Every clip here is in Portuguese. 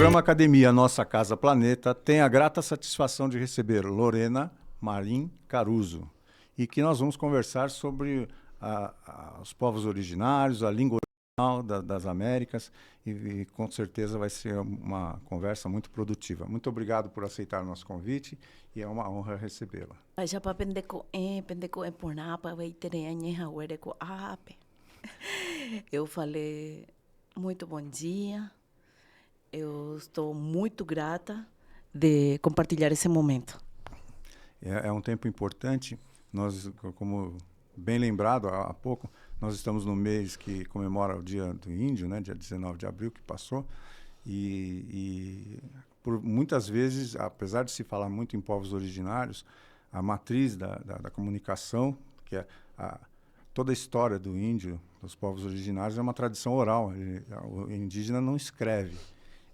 programa Academia Nossa Casa Planeta tem a grata satisfação de receber Lorena Marim Caruso e que nós vamos conversar sobre os povos originários, a língua original das Américas e com certeza vai ser uma conversa muito produtiva. Muito obrigado por aceitar o nosso convite e é uma honra recebê-la. Eu falei, muito bom dia, eu estou muito grata de compartilhar esse momento. É um tempo importante, nós, como bem lembrado há pouco, nós estamos no mês que comemora o Dia do Índio, né, dia 19 de abril que passou, e por muitas vezes, apesar de se falar muito em povos originários, a matriz da comunicação, que é toda a história do índio, dos povos originários, é uma tradição oral. O indígena não escreve,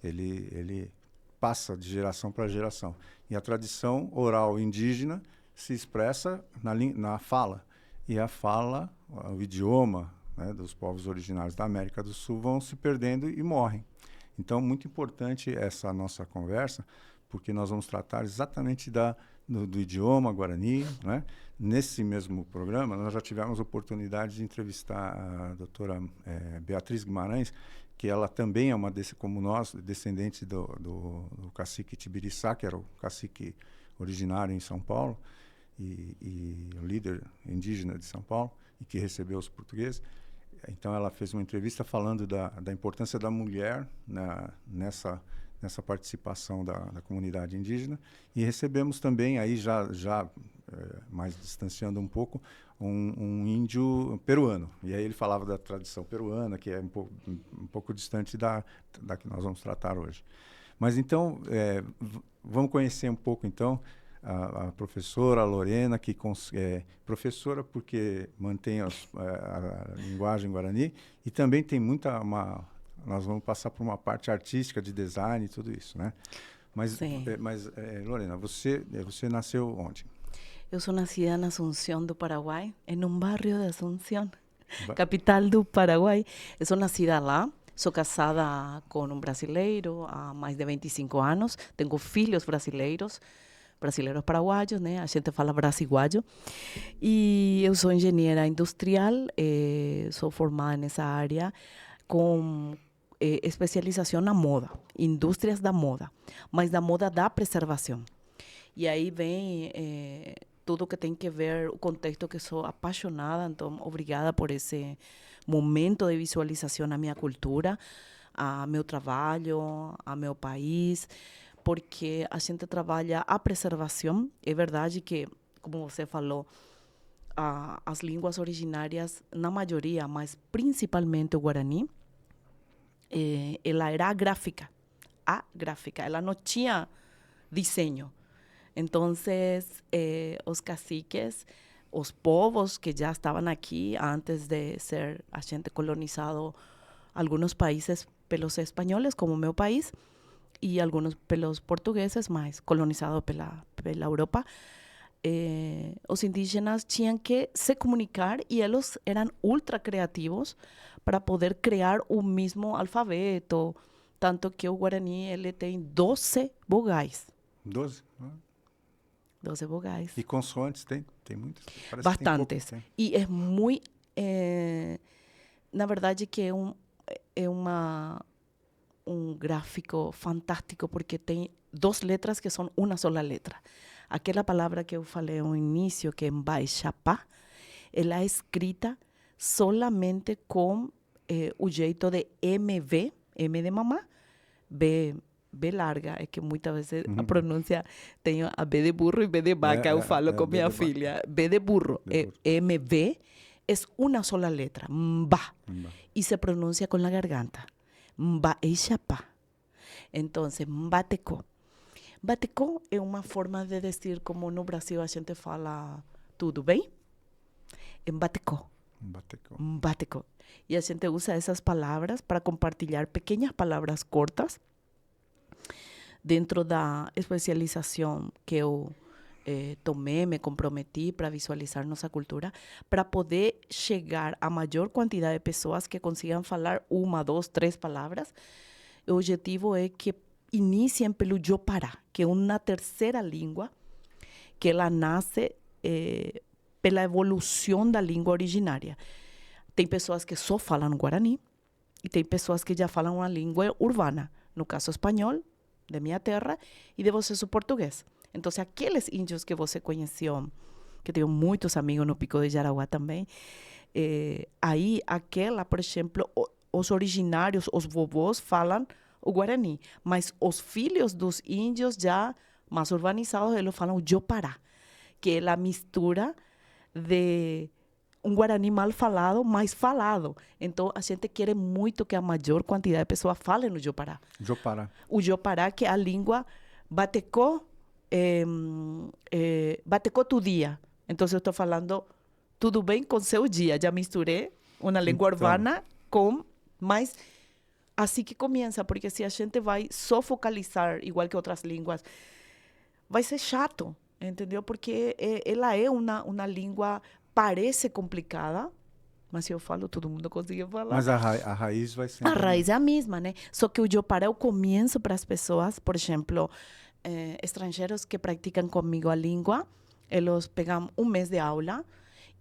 ele passa de geração para geração. E a tradição oral indígena se expressa na fala. E a fala, o idioma, né, dos povos originários da América do Sul vão se perdendo e morrem. Então, muito importante essa nossa conversa, porque nós vamos tratar exatamente do idioma guarani, né? Nesse mesmo programa, nós já tivemos a oportunidade de entrevistar a doutora Beatriz Guimarães, que ela também é como nós, descendente do cacique Tibiriçá, que era o cacique originário em São Paulo, e o líder indígena de São Paulo, e que recebeu os portugueses. Então, ela fez uma entrevista falando da importância da mulher nessa participação da comunidade indígena, e recebemos também, aí já mais distanciando um pouco, um índio peruano. E aí ele falava da tradição peruana, que é um pouco distante da que nós vamos tratar hoje. Mas então, vamos conhecer um pouco, então, a professora Lorena, que é professora porque mantém a linguagem guarani, e também tem nós vamos passar por uma parte artística de design e tudo isso, né? Mas Lorena, você nasceu onde? Eu sou nascida na Asunción do Paraguai, em um bairro de Asunción, capital do Paraguai. Eu sou nascida lá, sou casada com um brasileiro há mais de 25 anos, tenho filhos brasileiros paraguaios, né? A gente fala brasiguaio. E eu sou engenheira industrial, sou formada nessa área com especialização na moda, indústrias da moda, mas da moda da preservação. E aí vem tudo que tem que ver, o contexto que sou apaixonada, então obrigada por esse momento de visualização na minha cultura, a meu trabalho, a meu país, porque a gente trabalha a preservação. É verdade que, como você falou, as línguas originárias, na maioria, mas principalmente o guarani, ela era gráfica, ela não tinha desenho. Então, os caciques, os povos que já estavam aqui antes de ser a gente colonizado alguns países pelos espanhóis, como meu país, e alguns pelos portugueses, mas colonizados pela Europa, os indígenas tinham que se comunicar e eles eram ultra criativos para poder criar o mesmo alfabeto, tanto que o Guarani ele tem 12 vogais. 12? 12 vogais. E consoantes tem muitas? Parece bastantes. Que tem pouco, e é muito... na verdade que é um gráfico fantástico, porque tem 2 letras que são uma só letra. Aquela palavra que eu falei no início, que é Mbaixapá, ela é escrita solamente com o jeito de MV, M de mamá, B larga, é que muitas vezes a pronúncia tem a B de burro e B de vaca, eu falo com minha filha. B de burro, MV, é uma sola letra, Mba, e se pronuncia com a garganta. Mbaixapá. Então, Mbateco. Bateco é uma forma de dizer como no Brasil a gente fala tudo bem? Mbateco. Mbateco. E a gente usa essas palavras para compartilhar pequenas palavras curtas dentro da especialização que eu tomei, me comprometi para visualizar nossa cultura, para poder chegar a maior quantidade de pessoas que consigam falar 1, 2, 3 palavras. O objetivo é que iniciam pelo Yopará, que é uma terceira língua que ela nasce pela evolução da língua originária. Tem pessoas que só falam Guarani e tem pessoas que já falam uma língua urbana, no caso espanhol, de minha terra, e de vocês o português. Então, aqueles índios que você conheceu, que tenho muitos amigos no Pico de Jaraguá também, aí, por exemplo, os originários, os vovôs falam o Guarani, mas os filhos dos índios já mais urbanizados, eles falam o Yopará, que é a mistura de Guarani mal falado, mais falado. Então, a gente quer muito que a maior quantidade de pessoas falem no Yopará. Yopará. O Yopará, que é a língua batecô, batecô tu dia. Então, eu estou falando tudo bem com seu dia. Já misturei uma língua urbana com mais... Assim que começa, porque se a gente vai só focalizar, igual que outras línguas, vai ser chato, entendeu? Porque ela é uma língua, parece complicada, mas se eu falo, todo mundo consegue falar. Mas a raiz vai ser... A raiz é a mesma, né? Só que o Yopará é o começo para as pessoas, por exemplo, estrangeiros que praticam comigo a língua, eles pegam um mês de aula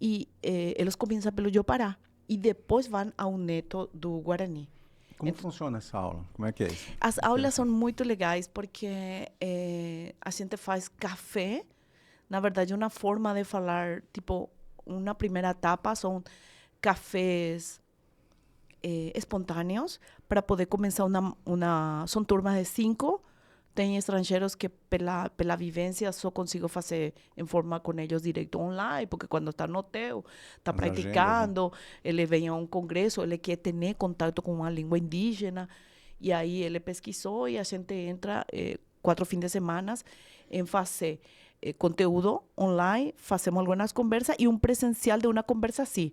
e eles começam pelo Yopará e depois vão ao neto do Guarani. Como funciona essa aula? Como é que é isso? As aulas são muito legais porque a gente faz café. Na verdade, uma forma de falar, tipo, uma primeira etapa são cafés espontâneos para poder começar são turmas de 5. Tem estrangeiros que pela vivência só consigo fazer em forma com eles direto online, porque quando está no hotel, está praticando, ele vem a um congresso, ele quer ter contato com uma língua indígena, e aí ele pesquisou e a gente entra 4 fins de semana em fazer conteúdo online, fazemos algumas conversas e um presencial de uma conversa assim,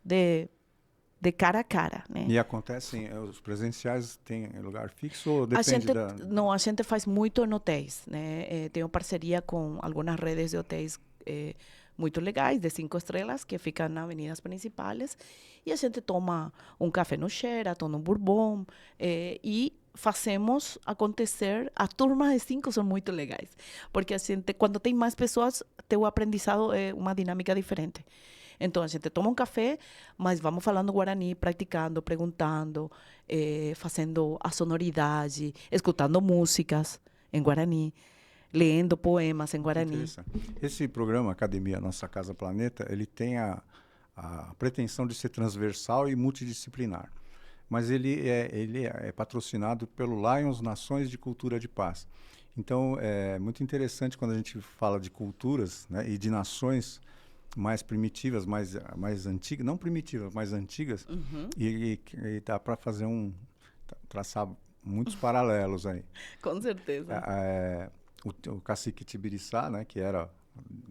de cara a cara, né? E acontecem, os presenciais têm lugar fixo ou depende Não, a gente faz muito em hotéis, né? Tenho parceria com algumas redes de hotéis muito legais, de 5 estrelas, que ficam nas avenidas principais, e a gente toma um café no Sheraton, um bourbon, e fazemos acontecer. As turmas de 5 são muito legais, porque a gente, quando tem mais pessoas, o aprendizado é uma dinâmica diferente. Então, a gente toma um café, mas vamos falando Guarani, praticando, perguntando, fazendo a sonoridade, escutando músicas em Guarani, lendo poemas em Guarani. Esse programa, Academia Nossa Casa Planeta, ele tem a pretensão de ser transversal e multidisciplinar. Mas ele é patrocinado pelo Lions Nações de Cultura de Paz. Então, é muito interessante quando a gente fala de culturas, né, e de nações mais primitivas, mais antigas, não primitivas, mais antigas, e dá para fazer traçar muitos paralelos aí. Com certeza. O cacique Tibiriçá, né, que era a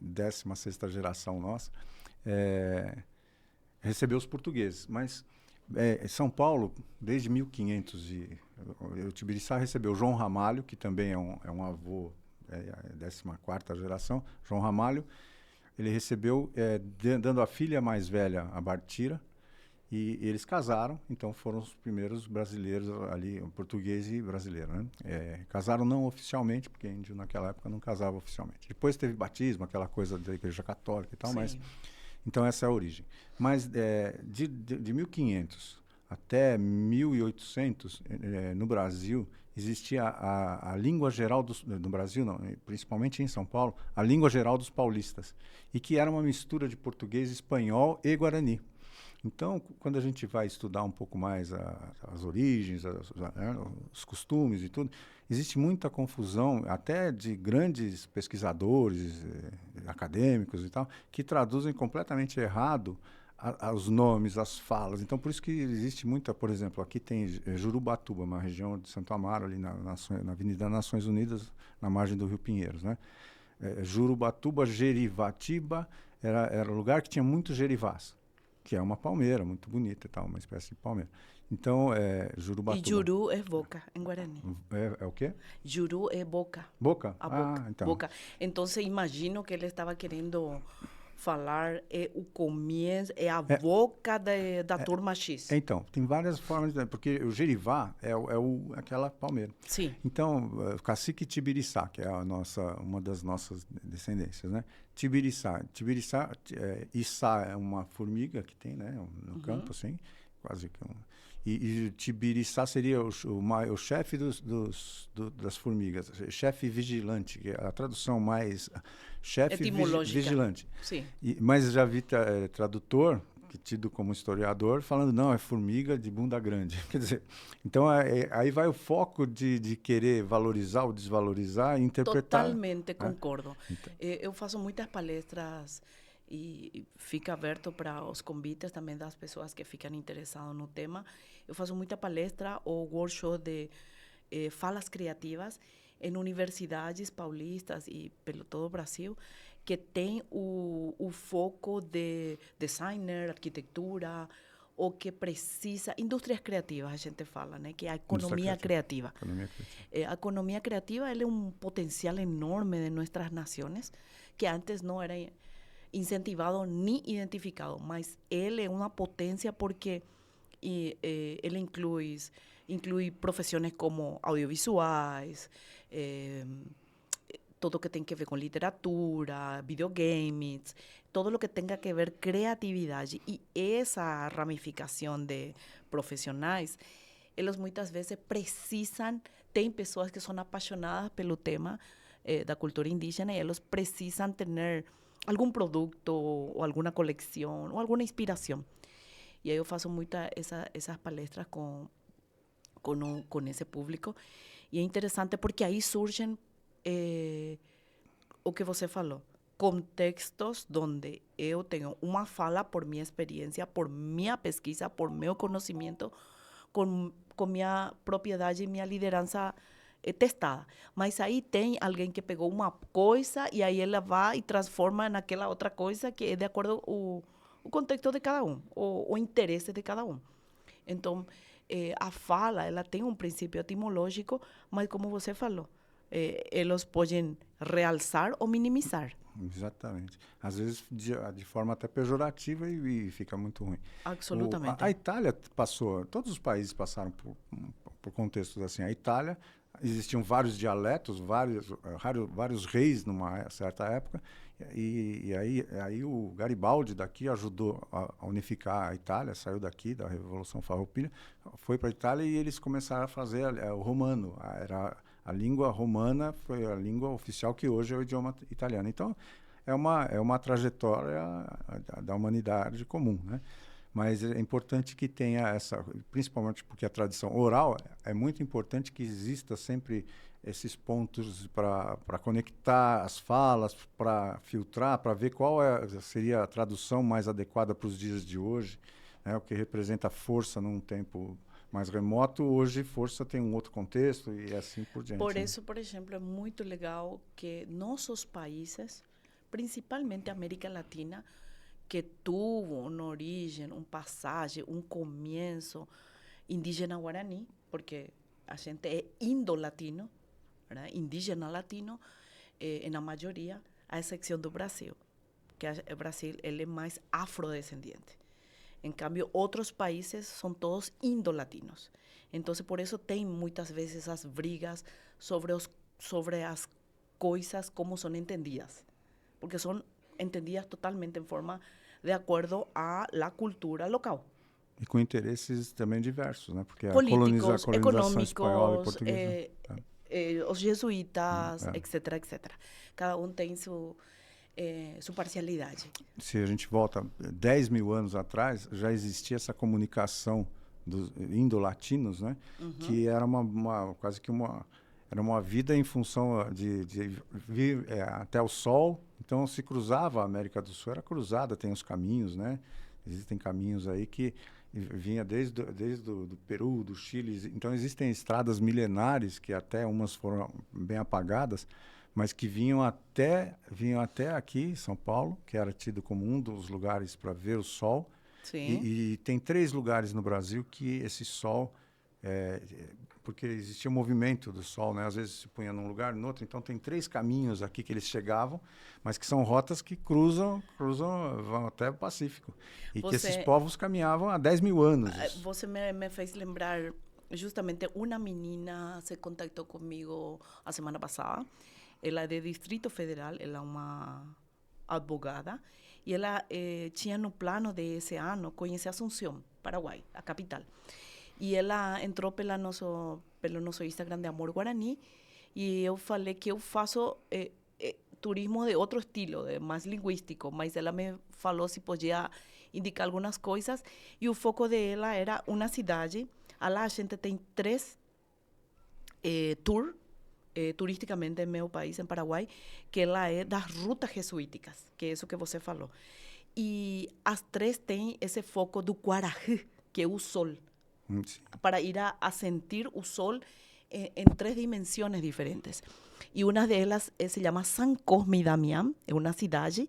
16ª geração nossa, recebeu os portugueses, mas São Paulo, desde 1500, o Tibiriçá recebeu João Ramalho, que também é um avô, a 14ª geração, João Ramalho. Ele recebeu, dando a filha mais velha, a Bartira, e eles casaram, então foram os primeiros brasileiros ali, português e brasileiro, né? Casaram não oficialmente, porque índio naquela época não casava oficialmente. Depois teve batismo, aquela coisa da Igreja Católica e tal, Sim. Mas... Então, essa é a origem. Mas de 1500 até 1800, no Brasil, existia a língua geral no Brasil, não, principalmente em São Paulo, a língua geral dos paulistas, e que era uma mistura de português, espanhol e guarani. Então, quando a gente vai estudar um pouco mais as origens, os costumes e tudo, existe muita confusão, até de grandes pesquisadores, acadêmicos e tal, que traduzem completamente errado os nomes, as falas. Então, por isso que existe muita, por exemplo, aqui tem Jurubatuba, uma região de Santo Amaro, ali na Avenida Nações Unidas, na margem do Rio Pinheiros, né? Jurubatuba, Jerivatiba, era um lugar que tinha muitos jerivás, que é uma palmeira muito bonita e tal, uma espécie de palmeira. Então, Jurubatuba. E juru é boca, em Guarani. É o quê? Juru é boca. Boca? A boca. Então. Boca. Então, imagino que ele estava querendo falar é o começo, é a boca da turma X. Então, tem várias formas, porque o Jerivá é aquela palmeira. Sim. Então, o cacique Tibiriçá, que é uma das nossas descendências, né? Tibiriçá, Içá é uma formiga que tem, né? No campo, assim, quase que E Tibiriçá seria o chefe das formigas, chefe vigilante, que é a tradução mais chefe vigilante. Sim. Mas já vi tradutor, que tido como historiador, falando, não, é formiga de bunda grande. Quer dizer, então aí vai o foco de querer valorizar ou desvalorizar e interpretar. Totalmente concordo. Então. Eu faço muitas palestras e fica aberto para os convites também das pessoas que ficam interessadas no tema. Eu faço muita palestra ou workshop de falas criativas em universidades paulistas e pelo todo o Brasil, que tem o foco de designer, arquitetura, ou que precisa, indústrias criativas a gente fala, né? Que é a economia criativa. A economia criativa é um potencial enorme de nossas nações, que antes não era incentivado ni identificado, mas ele é uma potência porque ele inclui profissões como audiovisuais, todo que tem que ver com literatura, videogames, todo lo que tenga que ver criatividade. E essa ramificação de profissionais, eles muitas vezes precisam, tem pessoas que são apaixonadas pelo tema da cultura indígena e eles precisam ter algum produto ou alguma coleção ou alguma inspiração. E aí eu faço muitas essas palestras com esse público. E é interessante porque aí surgem o que você falou, contextos onde eu tenho uma fala por minha experiência, por minha pesquisa, por meu conhecimento, com minha propriedade e minha liderança testada. Mas aí tem alguém que pegou uma coisa e aí ela vai e transforma naquela outra coisa que é de acordo com o contexto de cada um, o interesse de cada um. Então, a fala, ela tem um princípio etimológico, mas como você falou, eles podem realçar ou minimizar. Exatamente. Às vezes de forma até pejorativa e fica muito ruim. Absolutamente. A Itália passou, todos os países passaram por contextos assim. A Itália, existiam vários dialetos, vários reis numa certa época, e aí o Garibaldi daqui ajudou a unificar a Itália, saiu daqui da Revolução Farroupilha, foi para a Itália e eles começaram a fazer o romano. A língua romana foi a língua oficial que hoje é o idioma italiano. Então, é uma trajetória da humanidade comum, né? Mas é importante que tenha principalmente porque a tradição oral, é muito importante que exista sempre esses pontos para conectar as falas, para filtrar, para ver qual seria a tradução mais adequada para os dias de hoje, né? O que representa força num tempo mais remoto, hoje força tem um outro contexto e assim por diante. Por isso, por exemplo, é muito legal que nossos países, principalmente a América Latina, que tuvo uma origem, passagem, começo indígena guarani, porque a gente é indo-latino, indígena latino, na maioria, a exceção do Brasil, que o Brasil ele é mais afrodescendente. Em cambio, outros países são todos indolatinos. Então, por isso tem muitas vezes as brigas sobre as coisas como são entendidas. Porque são entendidas totalmente em forma de acordo à cultura local. E com interesses também diversos, né? Porque políticos, a colonização espanhola e portuguesa. Os jesuítas, etc, etc. Cada um tem sua parcialidade. Se a gente volta 10 mil anos atrás, já existia essa comunicação dos indolatinos, né? Que era quase que era uma vida em função de vir até o Sol. Então, se cruzava a América do Sul, era cruzada, tem os caminhos, né? Existem caminhos aí que vinha desde do Peru, do Chile. Então, existem estradas milenares, que até umas foram bem apagadas, mas que vinham até aqui, São Paulo, que era tido como um dos lugares para ver o Sol. Sim. E tem 3 lugares no Brasil que esse Sol porque existia um movimento do Sol, né? Às vezes se punha num lugar, no outro. Então tem 3 caminhos aqui que eles chegavam, mas que são rotas que cruzam, vão até o Pacífico. E que esses povos caminhavam há 10 mil anos. Você me fez lembrar, justamente, uma menina se contactou comigo a semana passada. Ela é de Distrito Federal, ela é uma advogada, e ela tinha no plano de esse ano conhecer Asunción, Paraguai, a capital. E ela entrou pelo nosso Instagram de Amor Guarani, e eu falei que eu faço turismo de outro estilo, mais linguístico, mas ela me falou se podia indicar algumas coisas, e o foco dela era uma cidade. Lá a gente tem 3 tours, turisticamente em meu país, em Paraguai, que ela é das rutas jesuíticas, que é isso que você falou. E as 3 têm esse foco do Guarajé, que é o sol, para ir a sentir o sol em 3 dimensões diferentes. E uma delas se chama San Cosme y Damián, é uma cidade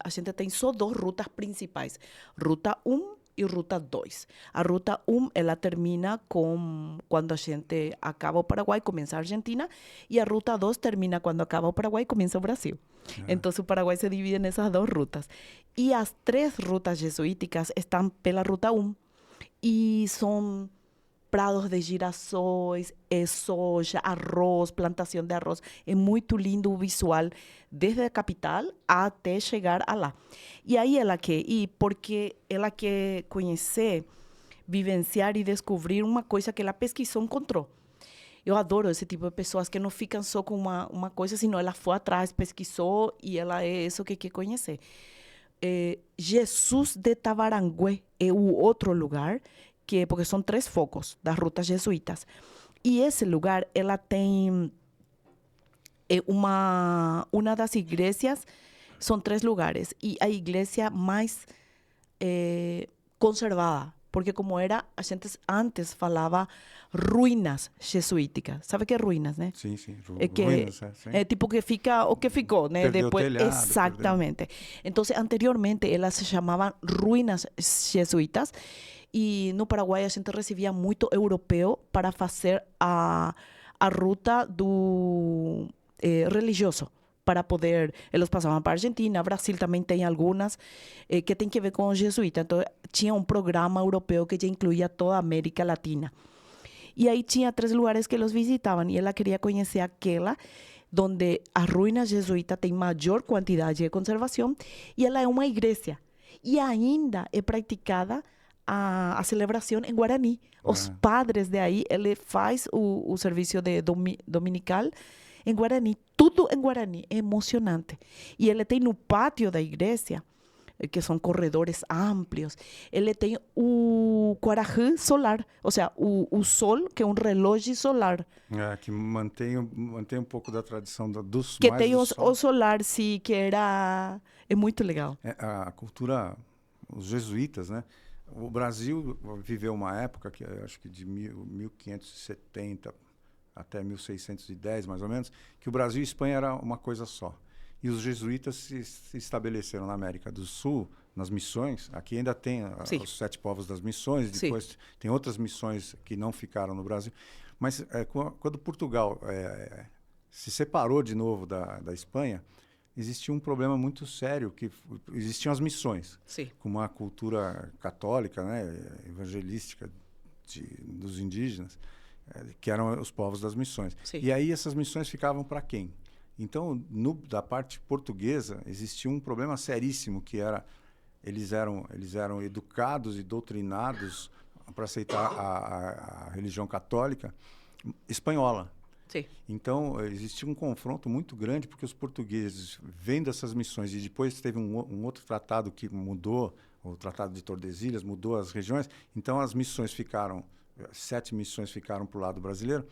a gente tem só 2 rutas principais, Ruta 1 e Ruta 2. A Ruta 1, ela termina quando a gente acaba o Paraguai, começa a Argentina, e a Ruta 2 termina quando acaba o Paraguai, começa o Brasil. Então, o Paraguai se divide nessas 2 rutas. E as 3 rutas jesuíticas estão pela Ruta 1, e são prados de girassóis, soja, arroz, plantação de arroz. É muito lindo o visual, desde a capital até chegar a lá. E aí ela quer ir porque ela quer conhecer, vivenciar e descobrir uma coisa que ela pesquisou e encontrou. Eu adoro esse tipo de pessoas que não ficam só com uma coisa, senão ela foi atrás, pesquisou e ela é isso que quer conhecer. Jesus de Tabarangué é o outro lugar, porque são 3 focos das rutas jesuítas. E esse lugar, ela tem uma das igrejas, são 3 lugares, e a igreja mais conservada, porque como era, a gente antes falava ruínas jesuíticas. Sabe o que é ruínas, né? Sim, sim. Ruínas, sim. É tipo que fica o que ficou, né? Perdeu depois, o telhado, exatamente. Então, anteriormente, elas se chamavam ruínas jesuítas, e no Paraguai a gente recebia muito europeu para fazer a ruta do religioso, para poder... Eles passavam para a Argentina, Brasil também tem algumas que tem que ver com os jesuítas. Então, tinha um programa europeu que já incluía toda a América Latina. E aí tinha 3 lugares que eles visitavam, e ela queria conhecer aquela onde as ruínas jesuítas têm maior quantidade de conservação, e ela é uma igreja. E ainda é praticada a celebração em Guarani. Os padres de aí, ele faz o serviço de dominical em Guarani, tudo em Guarani, é emocionante. E ele tem no pátio da igreja, que são corredores amplios, ele tem o Guarajé solar, ou seja, o sol, que é um relógio solar. Que mantém um pouco da tradição dos que mais tem do o solar, sim, que era... É muito legal. A cultura, os jesuítas, né? O Brasil viveu uma época, que acho que de 1570 até 1610, mais ou menos, que o Brasil e a Espanha era uma coisa só. E os jesuítas se estabeleceram na América do Sul, nas missões. Aqui ainda tem os 7 povos das missões, depois Sim. tem outras missões que não ficaram no Brasil. Mas quando Portugal se separou de novo da Espanha, existia um problema muito sério, que existiam as missões, Sim. com uma cultura católica, né, evangelística dos indígenas, que eram os povos das missões. Sim. E aí essas missões ficavam para quem? Então, da parte portuguesa, existia um problema seríssimo, que era eles eram educados e doutrinados para aceitar a religião católica espanhola. Sim. Então, existia um confronto muito grande, porque os portugueses, vendo essas missões, e depois teve um outro tratado que mudou, o Tratado de Tordesilhas, mudou as regiões, então as missões 7 missões ficaram para o lado brasileiro,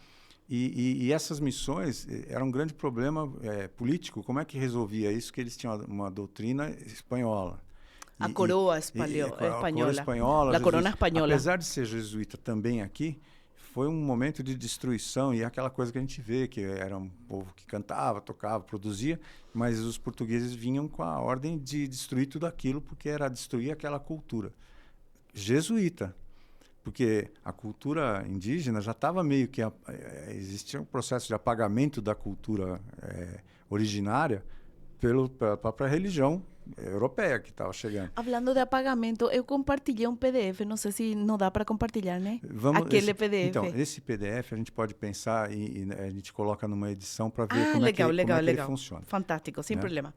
e essas missões eram um grande problema político. Como é que resolvia isso? Que eles tinham uma doutrina espanhola. A coroa espanhola. A corona espanhola. Apesar de ser jesuíta também aqui, foi um momento de destruição, e aquela coisa que a gente vê, que era um povo que cantava, tocava, produzia, mas os portugueses vinham com a ordem de destruir tudo aquilo, porque era destruir aquela cultura jesuíta. porque a cultura indígena já estava meio que... existia um processo de apagamento da cultura originária pela própria religião europeia que estava chegando. Falando de apagamento, eu compartilhei um PDF, não sei se não dá para compartilhar, né? Aquele PDF. Então, esse PDF a gente pode pensar e a gente coloca numa edição para ver como legal, é que ele funciona. Fantástico, sem problema.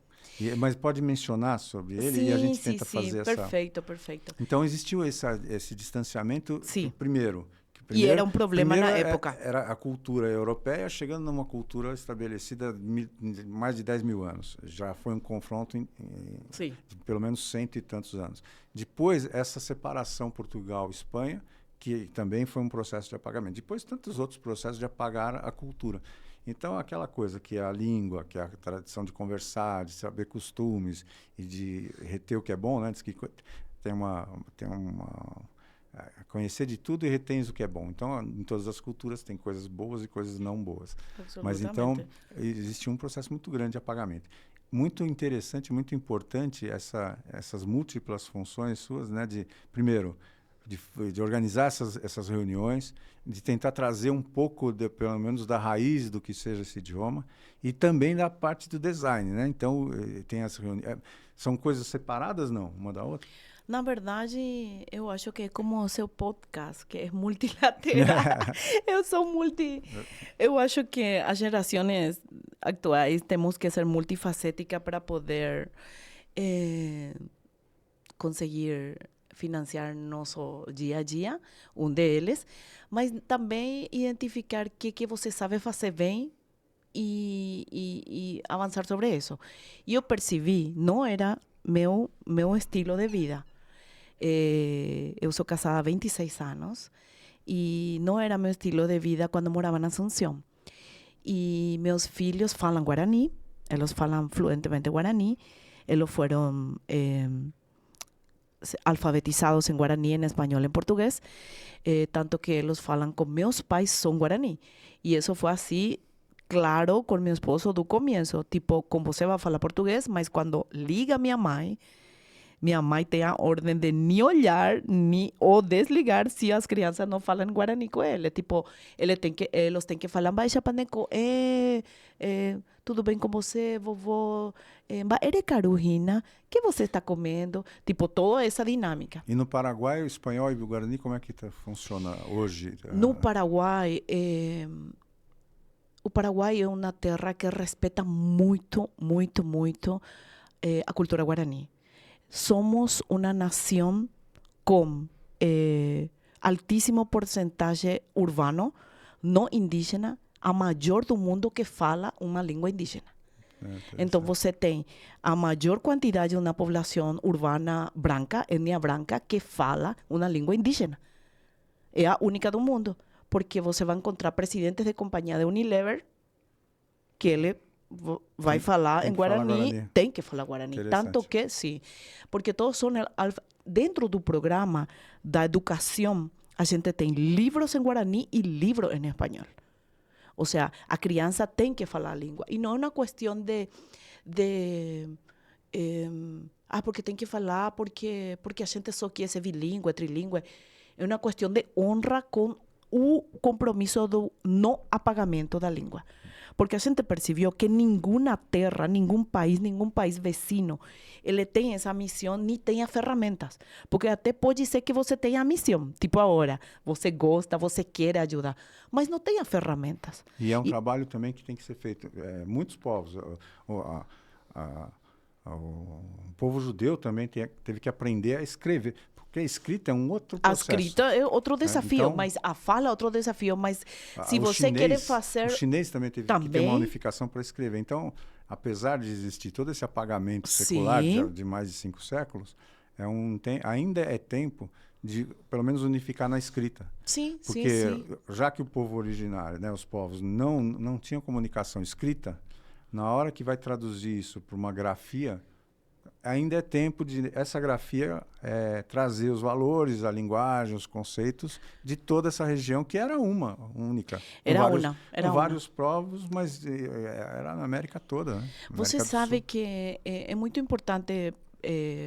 Mas pode mencionar sobre ele e a gente tenta fazer essa... Perfeito. Então, existiu esse distanciamento, primeiro... E era um problema na época. Era a cultura europeia chegando numa cultura estabelecida de mais de 10 mil anos. Já foi um confronto de pelo menos 100 e tantos anos. Depois, essa separação Portugal-Espanha, que também foi um processo de apagamento. Depois, tantos outros processos de apagar a cultura. Então, aquela coisa que é a língua, que é a tradição de conversar, de saber costumes e de reter o que é bom, né? Diz que tem uma conhecer de tudo e retens o que é bom. Então, em todas as culturas tem coisas boas e coisas não boas. Mas, então, existe um processo muito grande de apagamento. Muito interessante, muito importante essas múltiplas funções suas, né? Primeiro, de organizar essas reuniões, de tentar trazer um pouco, pelo menos, da raiz do que seja esse idioma, e também da parte do design, né? Então, tem as reuniões... São coisas separadas, não? Uma da outra? Na verdade, eu acho que é como o seu podcast, que é multilateral. Eu acho que as gerações atuais temos que ser multifacéticas para poder conseguir financiar nosso dia a dia, um deles, mas também identificar o que você sabe fazer bem e avançar sobre isso. E eu percebi, não era meu estilo de vida. Eu sou casada há 26 anos e não era meu estilo de vida quando morava na Assunção. E meus filhos falam guarani, eles falam fluentemente guarani, eles foram alfabetizados em guarani, em espanhol, em português, tanto que eles falam com meus pais são guarani. E isso foi assim, claro, com meu esposo do começo. Tipo, com você vai falar português, mas quando liga minha mãe tem a ordem de nem olhar ou desligar se as crianças não falam guarani com ele. Tipo, eles têm que falar, vai, chapaneco, tudo bem com você, vovô? Carujina, o que você está comendo? Tipo, toda essa dinâmica. E no Paraguai, o espanhol e o guarani, como é que funciona hoje? No Paraguai, o Paraguai é uma terra que respeita muito a cultura guarani. Somos uma nação com altíssimo porcentaje urbano, não indígena, a maior do mundo que fala uma língua indígena. Então, você tem a maior quantidade de uma população urbana branca, etnia branca, que fala uma língua indígena. É a única do mundo, porque você vai encontrar presidentes de companhia de Unilever que ele vai falar em Guarani, tem que falar Guarani. Tanto que, sim, porque todos são... Dentro do programa da educação, a gente tem livros em Guarani e livros em espanhol. Ou seja, a criança tem que falar a língua. E não é uma questão porque tem que falar, porque a gente só quer ser bilíngue, trilíngue. É uma questão de honra com o compromisso do não apagamento da língua. Porque a gente percebeu que nenhuma terra, nenhum país vecino, ele tem essa missão, nem tem as ferramentas. Porque até pode ser que você tenha a missão, tipo agora, você gosta, você quer ajudar, mas não tem as ferramentas. E é um trabalho também que tem que ser feito. Muitos povos, o povo judeu também teve que aprender a escrever. Porque a escrita é um outro processo. A escrita é outro desafio, então, mas a fala é outro desafio. Mas se você quer fazer... O chinês também teve que ter uma unificação para escrever. Então, apesar de existir todo esse apagamento secular de mais de 5 séculos, ainda é tempo de, pelo menos, unificar na escrita. Sim, porque já que o povo originário, né, os povos, não tinham comunicação escrita, na hora que vai traduzir isso para uma grafia, ainda é tempo de essa grafia trazer os valores, a linguagem, os conceitos de toda essa região, que era única. Era vários povos, mas era na América toda. Né? Você sabe que é muito importante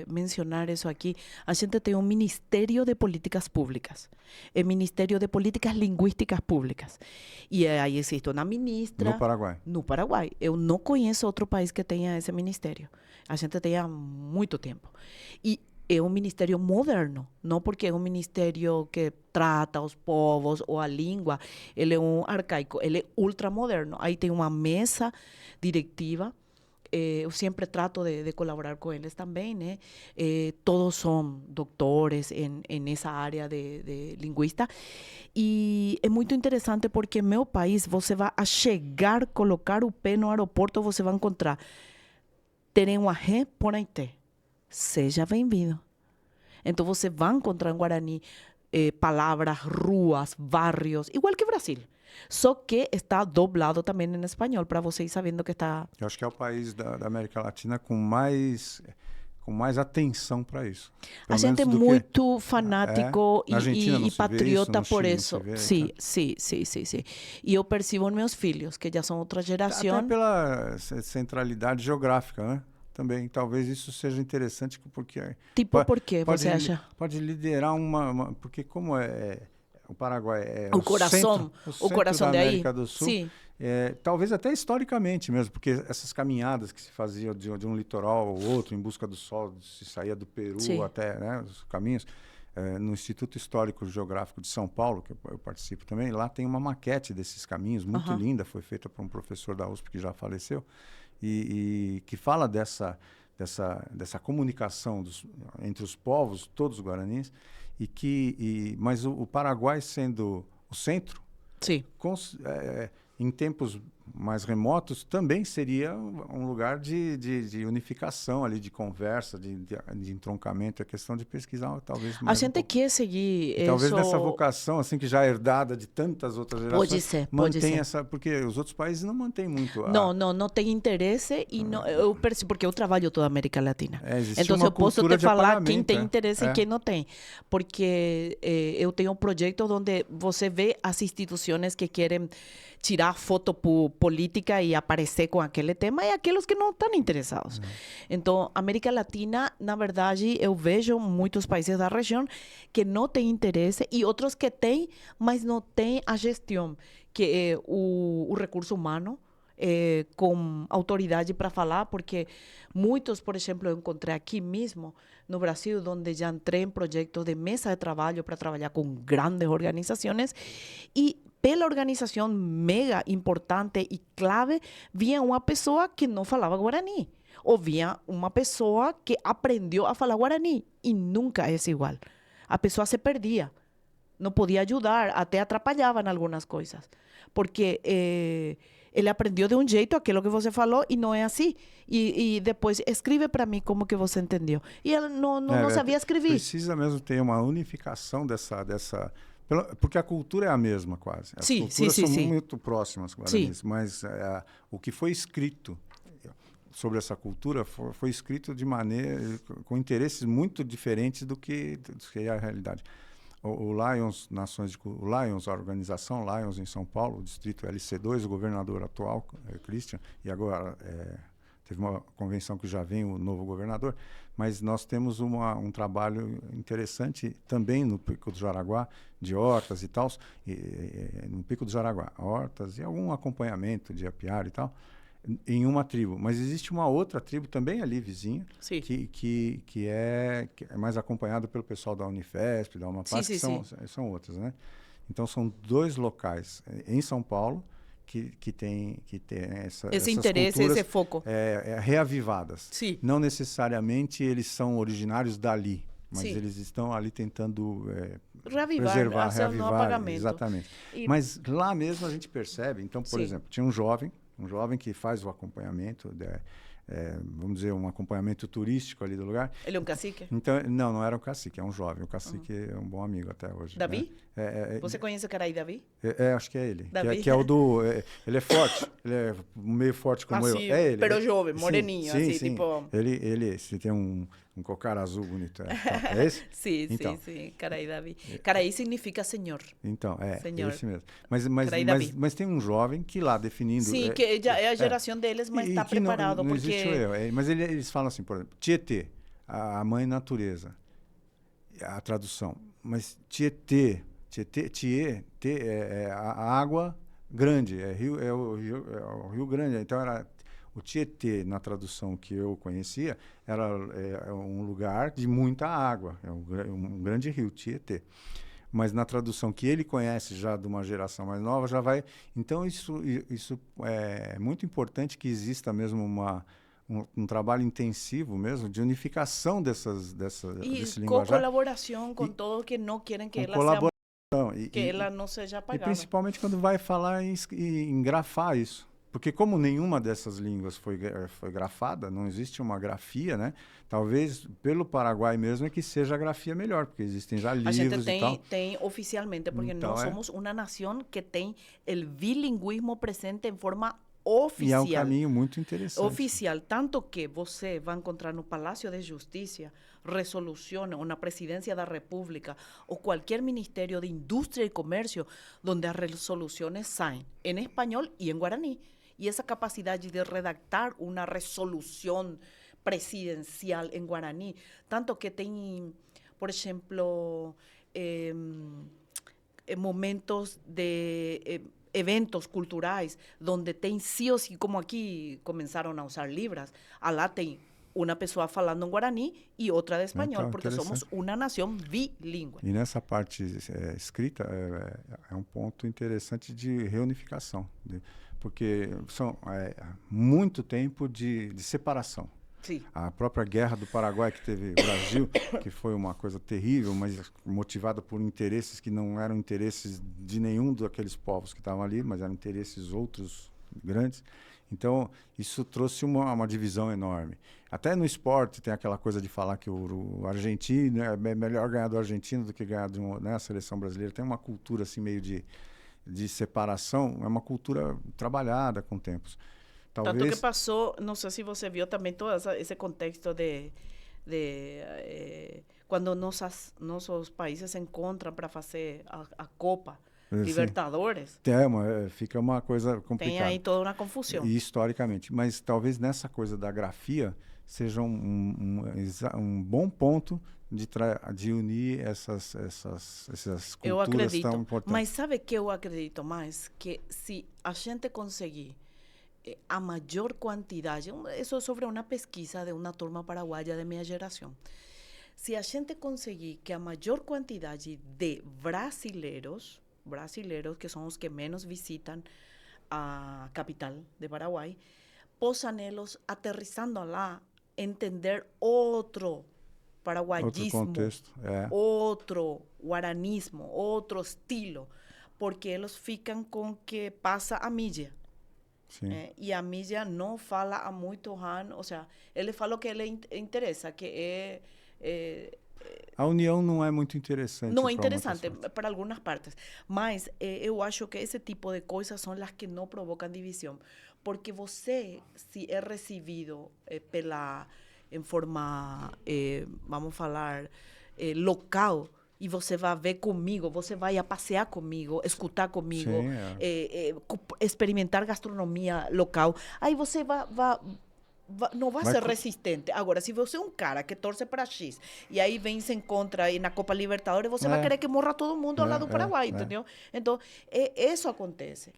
mencionar isso aqui. A gente tem um Ministério de Políticas Públicas, o Ministério de Políticas Linguísticas Públicas. E aí existe uma ministra... No Paraguai. No Paraguai. Eu não conheço outro país que tenha esse ministério. A gente tem há muito tempo. E é um ministério moderno, não porque é um ministério que trata os povos ou a língua, ele é um arcaico, ele é ultramoderno. Aí tem uma mesa diretiva, eu sempre trato de colaborar com eles também, né? Todos são doutores nessa área de linguista. E é muito interessante porque no meu país, você vai a chegar, colocar o pé no aeroporto, você vai encontrar Terenguajé Ponaité. Seja bem-vindo. Então, você vai encontrar em Guarani palavras, ruas, barrios, igual que Brasil. Só que está doblado também em espanhol, para vocês sabendo que está... Eu acho que é o país da América Latina com mais atenção para isso. A gente é muito fanático e patriota isso, por Chile, isso. vê, Sim, tá? sim. E eu percebo nos meus filhos, que já são outra geração. Até pela centralidade geográfica, né? Também, talvez isso seja interessante, porque... Tipo, por quê, você acha? Pode liderar porque como o Paraguai é o coração da de América aí. do Sul, Sim. talvez até historicamente mesmo, porque essas caminhadas que se faziam de um litoral ao outro, em busca do sol, se saía do Peru Sim. até, né, os caminhos, no Instituto Histórico Geográfico de São Paulo, que eu participo também, lá tem uma maquete desses caminhos, muito linda, foi feita por um professor da USP que já faleceu, e que fala dessa comunicação entre os povos, todos os guaranis, mas o Paraguai sendo o centro, Sim. Em tempos mais remotos, também seria um lugar de unificação ali, de conversa, de entroncamento. É questão de pesquisar, talvez. A gente quer seguir isso. Talvez nessa vocação, assim, que já é herdada de tantas outras gerações. Pode ser. Porque os outros países não mantêm muito. Não tem interesse e eu percebo, porque eu trabalho toda a América Latina. Então, eu posso te falar quem tem interesse e quem não tem. Porque eu tenho um projeto onde você vê as instituições que querem tirar foto política e aparecer com aquele tema e aqueles que não estão interessados. Então, América Latina, na verdade, eu vejo muitos países da região que não têm interesse e outros que têm, mas não têm a gestão, que é o recurso humano, com autoridade para falar, porque muitos, por exemplo, eu encontrei aqui mesmo no Brasil, onde já entrei em projetos de mesa de trabalho para trabalhar com grandes organizações e pela organização mega importante e clave, vinha uma pessoa que não falava guarani. Ou vinha uma pessoa que aprendeu a falar guarani e nunca é igual. A pessoa se perdia, não podia ajudar, até atrapalhava em algumas coisas. Porque ele aprendeu de um jeito aquilo que você falou e não é assim. E depois escreve para mim como que você entendeu. E ela não sabia escrever. Precisa mesmo ter uma unificação dessa porque a cultura é a mesma quase. As culturas são muito próximas, guaranis, mas o que foi escrito sobre essa cultura foi escrito de maneira com interesses muito diferentes do que é a realidade. O Lions, a organização Lions em São Paulo, o distrito LC2, o governador atual, Christian, e agora teve uma convenção que já vem o novo governador, mas nós temos um trabalho interessante também no Pico do Jaraguá, de hortas e tal, no Pico do Jaraguá, hortas e algum acompanhamento de apiário e tal, em uma tribo. Mas existe uma outra tribo também ali vizinha, que é mais acompanhada pelo pessoal da Unifesp, da Amapá, são outras, né? Então são dois locais em São Paulo que tem esse interesse, esse foco. Reavivadas. Sim. Não necessariamente eles são originários dali, mas eles estão ali tentando preservar, reavivar. Apagamento. Exatamente. Mas lá mesmo a gente percebe, então, por exemplo, tinha um jovem que faz o acompanhamento, vamos dizer, um acompanhamento turístico ali do lugar. Ele é um cacique? Então, não era um cacique, é um jovem. O cacique é um bom amigo até hoje. Davi? Né? Você conhece o Caraí Davi? Acho que é ele. Davi? Que é o do... ele é forte, ele é meio forte como eu. É ele. Pero jovem, moreninho, sim, assim, tipo... Ele tem um cocar azul bonito. É esse? sim, Caraí Davi. Caraí significa senhor. Então, senhor. Esse mesmo. Mas tem um jovem que lá definindo... Sim, que já é a geração deles, mas está preparado. Não porque... existe o eu. Mas eles falam assim, por exemplo, Tietê. a mãe natureza, a tradução. Mas Tietê é a água grande, é o rio Grande. Então era o Tietê, na tradução que eu conhecia, era um lugar de muita água, é um grande rio, Tietê. Mas na tradução que ele conhece já de uma geração mais nova, já vai... Então, isso é muito importante que exista mesmo um trabalho intensivo mesmo de unificação desse linguajar. Co-colaboração com todos que não querem que ela não seja apagada. E principalmente quando vai falar em grafar isso. Porque como nenhuma dessas línguas foi grafada, não existe uma grafia, né? Talvez pelo Paraguai mesmo é que seja a grafia melhor, porque existem já livros e tal. A gente tem oficialmente, porque então, nós somos uma nação que tem o bilingüismo presente em forma oficial. E é um caminho muito interessante. Oficial, tanto que você vai encontrar no Palácio de Justiça resoluções, ou na Presidência da República, ou qualquer Ministério de Indústria e Comércio, onde as resoluções saem em espanhol e em guaraní. E essa capacidade de redactar uma resolução presidencial em guaraní, tanto que tem, por exemplo, momentos de eventos culturais, onde tem sí ou sí, como aqui começaram a usar libras, lá tem uma pessoa falando em guarani e outra de espanhol, então, porque somos uma nação bilíngue. E nessa parte escrita é um ponto interessante de reunificação, porque são muito tempo de separação. Sim. A própria guerra do Paraguai que teve o Brasil, que foi uma coisa terrível, mas motivada por interesses que não eram interesses de nenhum daqueles povos que estavam ali, mas eram interesses outros grandes. Então, isso trouxe uma divisão enorme. Até no esporte tem aquela coisa de falar que o argentino é melhor ganhar do argentino do que ganhar de a seleção brasileira. Tem uma cultura assim meio de separação, é uma cultura trabalhada com tempos. Talvez... Tanto que passou, não sei se você viu também todo esse contexto de quando nossos países se encontram para fazer a Copa Libertadores. Fica uma coisa complicada. Tem aí toda uma confusão. E historicamente. Mas talvez nessa coisa da grafia seja um bom ponto de unir essas culturas tão importantes. Mas sabe que eu acredito mais? Que se a gente conseguir a maior quantidade, isso é sobre uma pesquisa de uma turma paraguaia de minha geração. Se a gente conseguir que a maior quantidade de brasileiros, que são os que menos visitam a capital de Paraguai, possam eles, aterrissando lá, entender outro paraguaísmo, outro contexto, outro guaranismo, outro estilo, porque eles ficam com que passa a mídia. E a mídia não fala há muito anos, ou seja, ele fala o que ele interessa, que a união não é muito interessante. Não é interessante para algumas partes, mas eu acho que esse tipo de coisas são as que não provocam divisão, porque você, se é recebido em forma, vamos falar, local, e você vai ver comigo, você vai a passear comigo, escutar comigo, experimentar gastronomia local, aí você não vai ser resistente. Agora, se você é um cara que torce para X, e aí vem e se encontra aí na Copa Libertadores, você vai querer que morra todo mundo ao lado do Paraguai, entendeu? Então, isso acontece.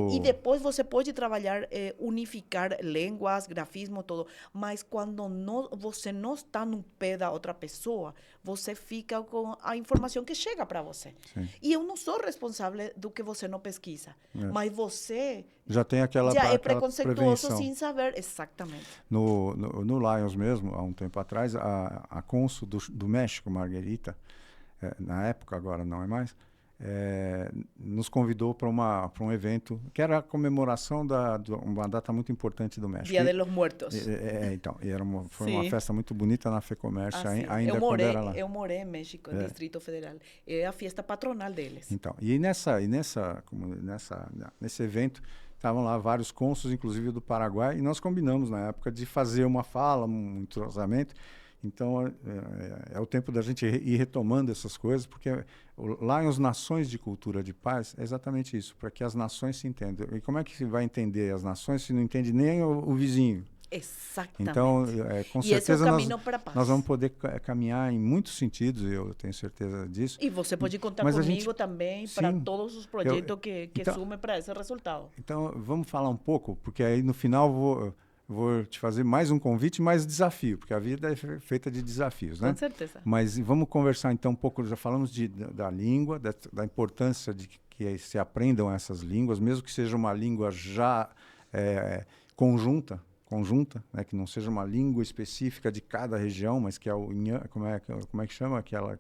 E depois você pode trabalhar, unificar línguas, grafismo, tudo. Mas quando você não está no pé da outra pessoa, você fica com a informação que chega para você. Sim. E eu não sou responsável do que você não pesquisa. Mas você já tem aquela é preconceituoso sem saber. Exatamente. No Lions mesmo, há um tempo atrás, a cônsul do México, Margarita, na época, agora não é mais, nos convidou para um evento que era a comemoração de uma data muito importante do México. Dia de los Muertos. Então, foi uma festa muito bonita na FEComércio, ainda quando era lá. Eu morei em México, no Distrito Federal. É a festa patronal deles. Então, nesse evento, estavam lá vários cônsuls, inclusive do Paraguai, e nós combinamos na época de fazer uma fala, um entrosamento. Então, é o tempo da gente ir retomando essas coisas, porque lá em as Nações de Cultura de Paz é exatamente isso, para que as nações se entendam. E como é que se vai entender as nações se não entende nem o vizinho? Exatamente. Então, com E esse é o certeza caminho para a paz. nós vamos poder caminhar em muitos sentidos, eu tenho certeza disso. E você pode contar Mas comigo também para sim, todos os projetos que então, sumem para esse resultado. Então, vamos falar um pouco, porque aí no final vou te fazer mais um convite, mais desafio, porque a vida é feita de desafios, né? Com certeza. Mas vamos conversar então um pouco, já falamos da língua, da importância de que se aprendam essas línguas, mesmo que seja uma língua já conjunta, né? Que não seja uma língua específica de cada região, mas que é o como é que chama aquela...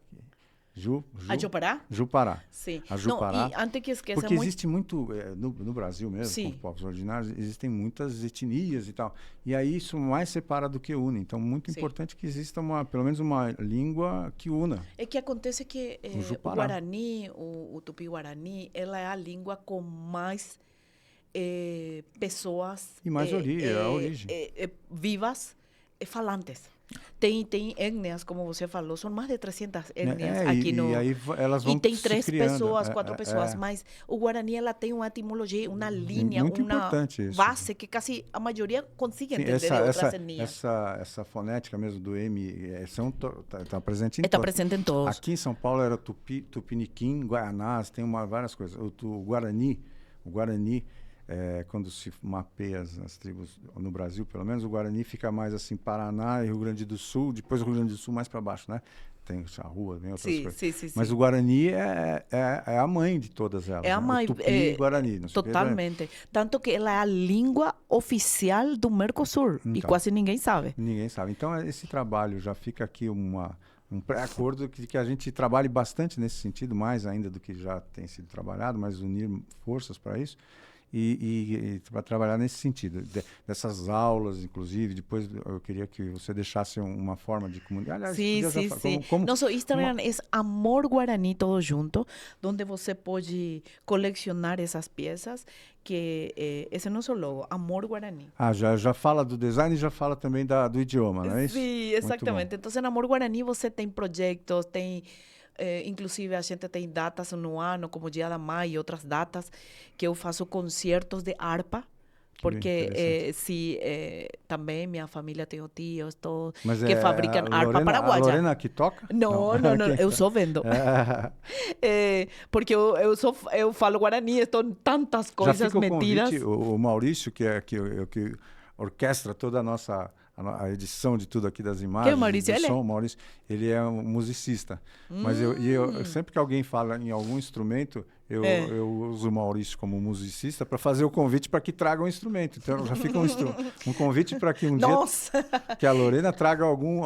A Jupará? Jupará. Sim. A Jupará. Não, e antes que esqueça... Porque existe muito, no Brasil mesmo, Sim. com os povos originários, existem muitas etnias e tal. E aí isso mais separa do que une. Então, muito Sim. importante que exista pelo menos uma língua que una. É que acontece que o Guarani, o Tupi-Guarani, ela é a língua com mais pessoas... E mais a origem. Vivas, falantes. Tem etnias, como você falou, são mais de 300 etnias aqui no... E aí elas vão E tem se 3 criando. pessoas, 4 pessoas, mas o Guarani ela tem uma etimologia, uma linha, muito uma isso. base que quase a maioria consegue entender de outras etnias. Essa fonética mesmo do M está presente em Está presente em todos. Aqui em São Paulo era Tupiniquim, Guaianás, tem várias coisas. O Guarani, quando se mapeia as tribos no Brasil, pelo menos, o Guarani fica mais assim, Paraná e Rio Grande do Sul, depois o Rio Grande do Sul mais para baixo, né? Tem a rua, tem outras coisas. Sim. Mas o Guarani é a mãe de todas elas. É a mãe. O Tupi Guarani. Não sei totalmente. Tanto que ela é a língua oficial do Mercosul. Então, e quase ninguém sabe. Ninguém sabe. Então, esse trabalho já fica aqui um pré-acordo que a gente trabalhe bastante nesse sentido, mais ainda do que já tem sido trabalhado, mas unir forças para isso. E para trabalhar nesse sentido, dessas aulas, inclusive. Depois eu queria que você deixasse uma forma de comunicar. Aliás, sim. Nosso Instagram é Amor Guarani, todo junto, onde você pode colecionar essas peças, que esse é o nosso logo, Amor Guarani. Já fala do design e já fala também do idioma, não é isso? Sim, exatamente. Então, no Amor Guarani você tem projetos, tem... inclusive a gente tem datas no ano, como Dia da Mãe e outras datas, que eu faço concertos de harpa, porque também minha família tem tios todos que fabricam harpa paraguaia. A Lorena que toca? Não, eu só vendo. Porque eu falo Guarani, estão tantas coisas metidas. O Maurício, que orquestra toda a edição de tudo aqui das imagens. Que é o Maurício? Maurício, ele é um musicista. Mas eu sempre que alguém fala em algum instrumento, eu uso o Maurício como musicista para fazer o convite para que traga um instrumento. Então já fica um convite para que um dia que a Lorena traga algum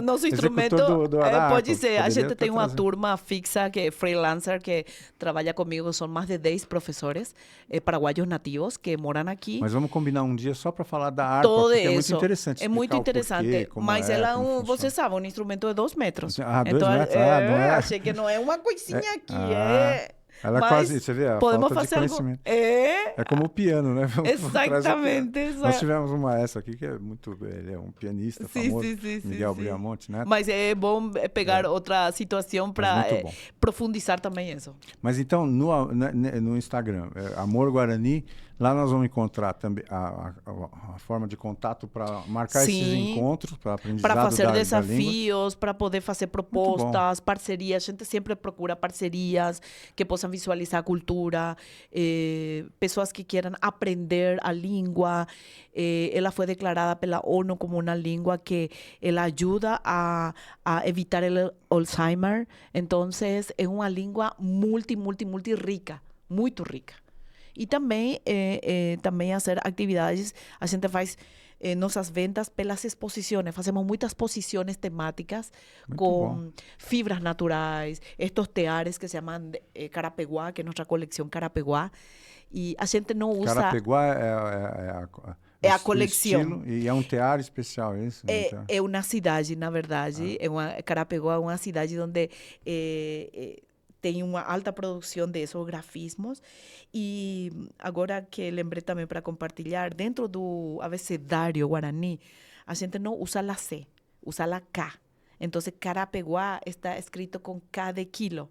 nosso instrumento do pode ser. A gente tem uma turma fixa que é freelancer que trabalha comigo, são mais de 10 professores paraguaios nativos que moram aqui. Mas vamos combinar um dia só para falar da harpa, porque é muito interessante. É muito interessante, mas ela você sabe, um instrumento de 2 metros. 2 metros? Não é? Achei que não é uma coisinha aqui, Ela mas quase, você vê, a podemos falta fazer de conhecimento. É como o piano, né? Exatamente. Nós tivemos um maestro aqui que ele é um pianista famoso, Miguel Briamonte, né? Mas é bom pegar outra situação para profundizar também isso. Mas então, no Instagram, Amor Guarani, lá nós vamos encontrar também a forma de contato para marcar esses encontros, para aprendizado para fazer desafios, para poder fazer propostas, parcerias. A gente sempre procura parcerias que possam visualizar a cultura, pessoas que queiram aprender a língua. Ela foi declarada pela ONU como uma língua que ela ajuda a evitar o Alzheimer. Então, é uma língua multi rica, muito rica. E também fazer atividades, a gente faz nossas vendas pelas exposições, fazemos muitas exposições temáticas com fibras naturais, estes teares que se chamam Carapeguá, que é nossa coleção Carapeguá, e a gente não usa... Carapeguá é a coleção. Estilo, e é um tear especial, é isso? É uma cidade, na verdade, Carapeguá é uma cidade onde... tem uma alta produção de esses grafismos. E agora que lembrei também para compartilhar, dentro do abecedário guarani, a gente não usa a C, usa a K. Então, Carapeguá está escrito com K de quilo.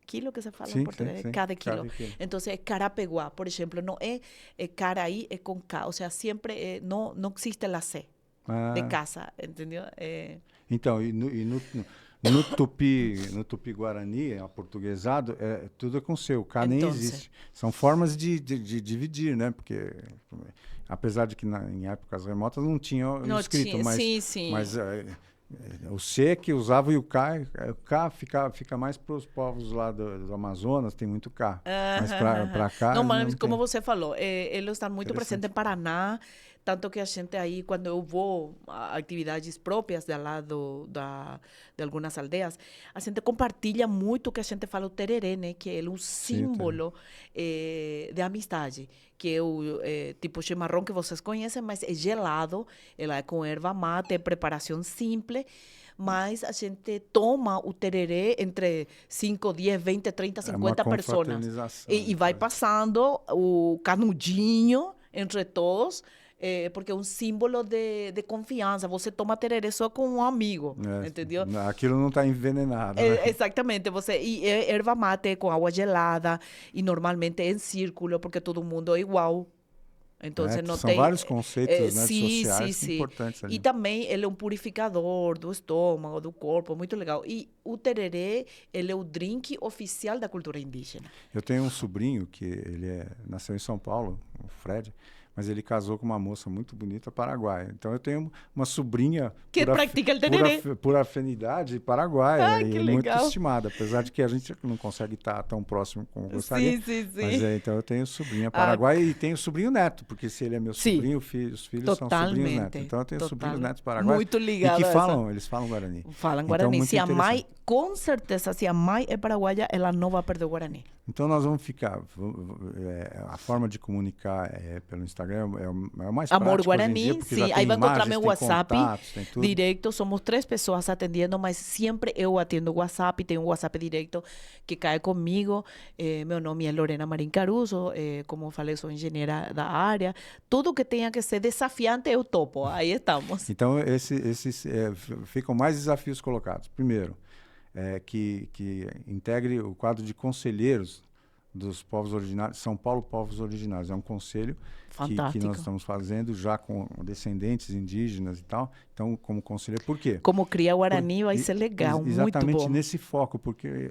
quilo que se fala Sim, em português, sim, sim. cada quilo. Cada quilo. Então, é Carapeguá, por exemplo, não é, Caraí, é com K, ou seja, sempre não existe a C de Ah, casa, entendeu? então, no Tupi-Guarani, aportuguesado, tudo é com C, o K nem Então, existe. São formas de dividir, né? Porque, apesar de que em épocas remotas não tinha não escrito, tinha, mas, sim, sim. mas o C que usava e o K fica mais para os povos lá do Amazonas, tem muito K. Mas para cá Não, não mas como tem. você falou, eles estão muito presentes em Paraná, tanto que a gente aí, quando eu vou a atividades próprias de lá de algumas aldeias, a gente compartilha muito o que a gente fala o tereré, né? Que é um símbolo de amizade, que é o tipo chimarrão que vocês conhecem, mas é gelado, ela é com erva mate, é preparação simples, mas a gente toma o tereré entre 5, 10, 20, 30, É uma 50 pessoas. confraternização. E vai passando o canudinho entre todos, porque é um símbolo de confiança. Você toma tereré só com um amigo, entendeu? Aquilo não está envenenado, né? Exatamente. E erva mate com água gelada, e normalmente é em círculo, porque todo mundo é igual. Então, não São tem... vários conceitos, né, sim, sociais sim. importantes ali. E também ele é um purificador do estômago, do corpo, muito legal. E o tereré, ele é o drink oficial da cultura indígena. Eu tenho um sobrinho que nasceu em São Paulo, o Fred, mas ele casou com uma moça muito bonita paraguaia. Então eu tenho uma sobrinha que pratica o tereré. Por afinidade paraguaia e que muito legal. Estimada, apesar de que a gente não consegue estar tão próximo como gostaria. Sim. Mas então eu tenho sobrinha paraguaia e tenho sobrinho neto, porque se ele é meu sobrinho, os filhos são sobrinhos netos. Então eu tenho sobrinhos netos paraguaios muito ligado e que eles falam Guarani. Falam Guarani. Então, se a mãe, com certeza, se a mãe é paraguaia, ela não vai perder o Guarani. Então nós vamos ficar, a forma de comunicar pelo Instagram é o mais prático Amor Guarani, hoje em dia, porque sim. já tem Aí vai encontrar imagens, meu tem WhatsApp contatos, tem tudo. direto. Somos 3 pessoas atendendo, mas sempre eu atendo o WhatsApp. Tem um WhatsApp direto que cai comigo. Meu nome é Lorena Marim Caruso. Como eu falei, sou engenheira da área. Tudo que tenha que ser desafiante, eu topo. Aí estamos. Então, ficam mais desafios colocados. Primeiro, que integre o quadro de conselheiros dos povos originários, São Paulo Povos Originários. É um conselho que nós estamos fazendo já com descendentes indígenas e tal. Então, como conselheiro, por quê? Como criar Guarani vai ser legal, muito bom. Exatamente nesse foco, porque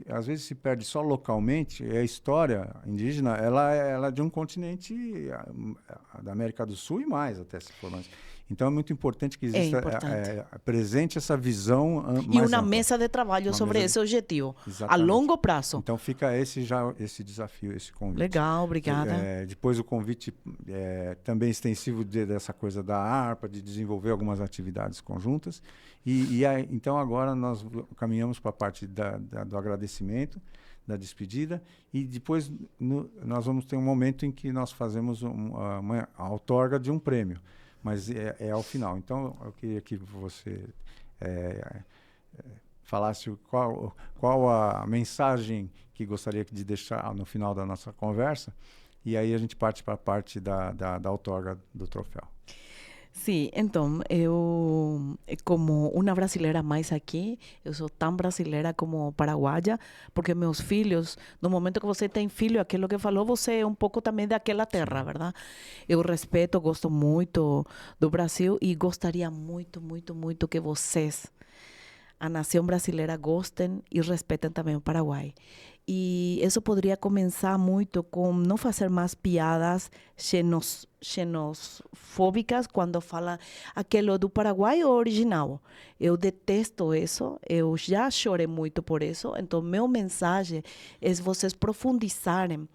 às vezes se perde só localmente. A história indígena, ela é de um continente da América do Sul e mais, até se for mais. Então é muito importante que exista presente essa visão e uma ampla. mesa de trabalho sobre esse objetivo, a longo prazo. Então fica esse desafio, esse convite. Legal, obrigada. Depois o convite também extensivo dessa coisa da harpa, de desenvolver algumas atividades conjuntas. Então agora nós caminhamos para a parte do agradecimento, da despedida, e depois nós vamos ter um momento em que nós fazemos a outorga de um prêmio. Mas é ao final. Então, eu queria que você falasse qual a mensagem que gostaria de deixar no final da nossa conversa, e aí a gente parte para a parte da outorga do troféu. Sim, então, eu, como uma brasileira mais aqui, eu sou tão brasileira como paraguaia, porque meus filhos, no momento que você tem filho, aquilo que falou, você é um pouco também daquela terra, verdade? Eu respeito, gosto muito do Brasil e gostaria muito, muito, muito que vocês, a nação brasileira, gostem e respeitem também o Paraguai. E isso poderia começar muito com não fazer mais piadas xenofóbicas quando fala aquilo do Paraguai original. Eu detesto isso, eu já chorei muito por isso. Então, meu mensagem é vocês profundizarem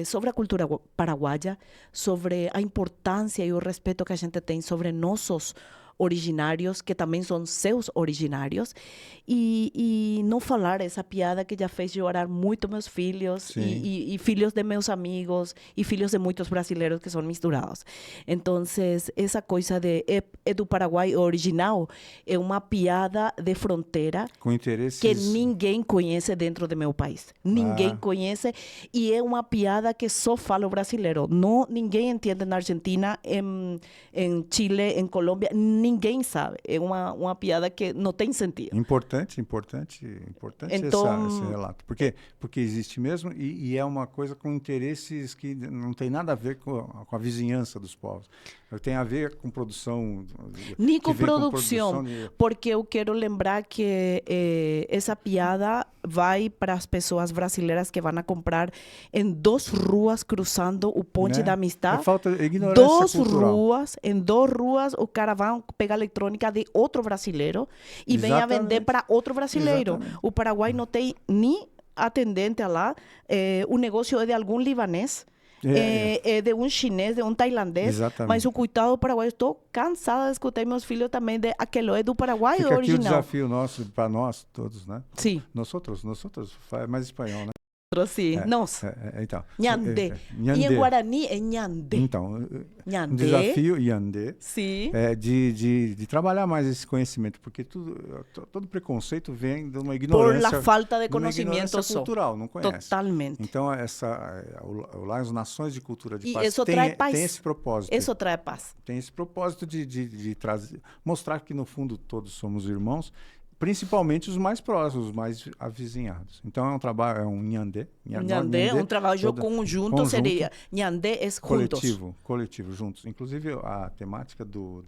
sobre a cultura paraguaia, sobre a importância e o respeito que a gente tem sobre nossos originários, que também são seus originários, e não falar essa piada que já fez chorar muito meus filhos e filhos de meus amigos e filhos de muitos brasileiros que são misturados. Então, essa coisa do Paraguai original é uma piada de fronteira com interesses que ninguém conhece dentro do meu país. Ninguém conhece, e é uma piada que só fala o brasileiro. Não, ninguém entende na Argentina, em Chile, em Colômbia, ninguém sabe. É uma piada que não tem sentido. Importante Então, esse relato. Porque existe mesmo e é uma coisa com interesses que não tem nada a ver com a vizinhança dos povos. Tem a ver com produção. Nem com que vem produção, porque eu quero lembrar que essa piada vai para as pessoas brasileiras que vão a comprar em 2 ruas cruzando o Ponte da Amistad. É falta de ignorância cultural. Em 2 ruas, o cara vai pegar eletrônica de outro brasileiro e vem a vender para outro brasileiro. Exatamente. O Paraguai não tem nem atendente lá, o negócio é de algum libanês. É de um chinês, de um tailandês. Exatamente. Mas o coitado do Paraguai, estou cansada de escutar meus filhos também de aquilo é do Paraguai Fica original. aqui o desafio nosso, para nós todos, né? Sim. Nós faz mais espanhol, né? Sim. Nossa. Então. Nhande. E em Guarani é Nhande. Então, Nhande. um desafio, Nhande, Sim. de trabalhar mais esse conhecimento, porque todo preconceito vem de uma ignorância. Por la falta de uma conhecimento ignorância cultural, não conhece. Totalmente. Então, o Lions Nações de Cultura de E Paz isso traz paz. tem esse propósito. Isso traz paz. Tem esse propósito de trazer, mostrar que, no fundo, todos somos irmãos, principalmente os mais próximos, os mais avizinhados. Então é um trabalho, é um Nhande. Nhande, um trabalho conjunto seria. Nhande é juntos. Coletivo, juntos. Inclusive a temática do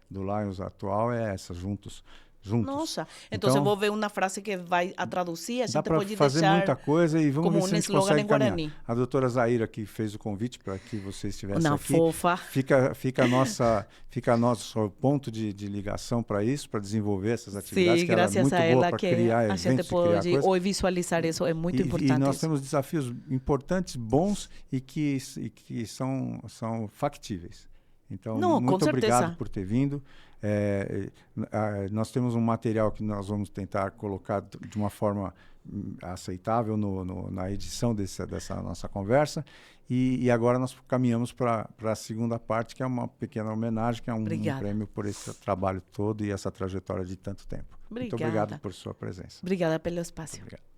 Lions atual é essa, juntos. Nossa, então eu vou ver uma frase que vai a traduzir, a gente pode fazer deixar muita coisa e vamos como ver se a gente slogan consegue em Guarani. caminhar. A doutora Zaira que fez o convite para que você estivesse aqui. Fofa. Fica nosso ponto de ligação para isso, para desenvolver essas atividades, Sim, que ela é muito boa para criar eventos, a gente pode ou visualizar isso, é muito importante. E nós temos desafios importantes, bons e que são factíveis. Então, muito obrigado por ter vindo. Nós temos um material que nós vamos tentar colocar de uma forma aceitável na edição dessa nossa conversa. E agora nós caminhamos para a segunda parte, que é uma pequena homenagem, que é um prêmio por esse trabalho todo e essa trajetória de tanto tempo. Obrigada. Muito obrigado por sua presença. Obrigada pelo espaço. Obrigado.